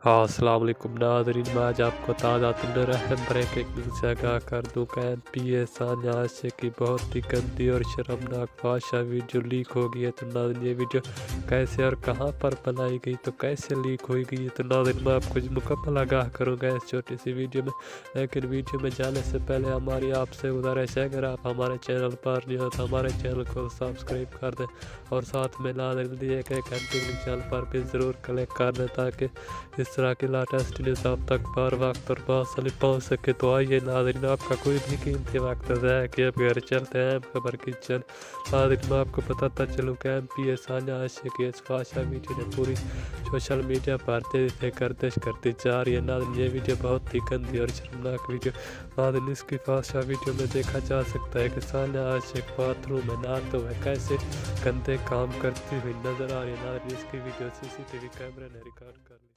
हाँ, अस्सलाम वालेकुम नाज़रीन, मैं आज आपको ताज़ा तंदूर अहम ब्रेकिंग न्यूज़ से आगाह कर दूँ कि एमपी सानिया आशिक की बहुत ही गंदी और शर्मनाक फाहिशा वीडियो लीक हो गई है। तो नाज़रीन, ये वीडियो कैसे और कहाँ पर बनाई गई, तो कैसे लीक हो गई है, तो नाज़रीन मैं आपको मुकम्मल आगाह करूँगा इस छोटी सी वीडियो में। लेकिन वीडियो में जाने से पहले हमारी आपसे गुजारिश है, अगर आप हमारे चैनल पर नहीं हो तो हमारे चैनल को सब्सक्राइब कर दें और साथ में नाज़रीन दिए गए घंटे के निशान पर भी ज़रूर क्लिक कर दें ताकि इस तरह की लेटेस्ट न्यूज़ आप तक बर वक्त और बासानी पहुँच सके। तो आइए नाज़रीन, आपका कोई भी कीमती वक्त ज़ाया किए बगैर चलते हैं खबर की चल। नाज़रीन मैं आपको बताता चलूँ कि एमपी सानिया आशिक की इस फाहिशा वीडियो ने पूरी सोशल मीडिया पर तेज़ी से गर्दिश करती जा रही है। नाज़रीन ये वीडियो बहुत ही गंदी और शर्मनाक वीडियो। नाज़रीन इसकी फाहिशा वीडियो में देखा जा सकता है कि सानिया आशिक बाथरूम में नहाते हुए कैसे गंदे काम करती हुई नजर आ रही है। नाज़रीन इसकी वीडियो सीसीटीवी कैमरे ने रिकॉर्ड कर ली।